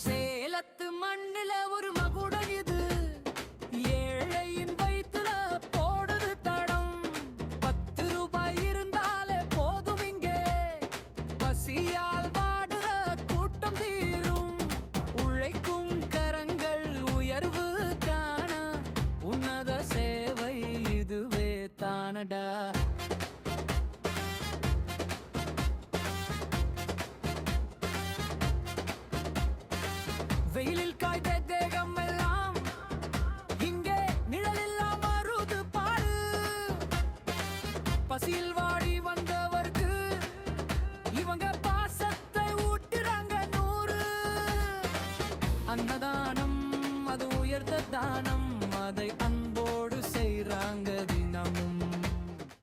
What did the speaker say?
சேலத்து மண்ணில ஒரு மகுடம் இது, ஏழையின் வயிற்றுல போடுது தடம். 10 ரூபாய் இருந்தாலே போதும் இங்கே, பசியால் வாடுற கூட்டம் தீரும். உழைக்கும் கரங்கள் உயர்வு காண உன்னத சேவை இதுவே தானடா. வெயிலில் காய்ந்த தேகம் எல்லாம் இங்கே நிழலில்லாம் மருது பாடு. பசியில் வாடி வந்தவர்க்கு இவங்க பாசத்தை ஊட்டுறாங்க 100. அன்னதானம் அது உயர்ந்த தானம், அதை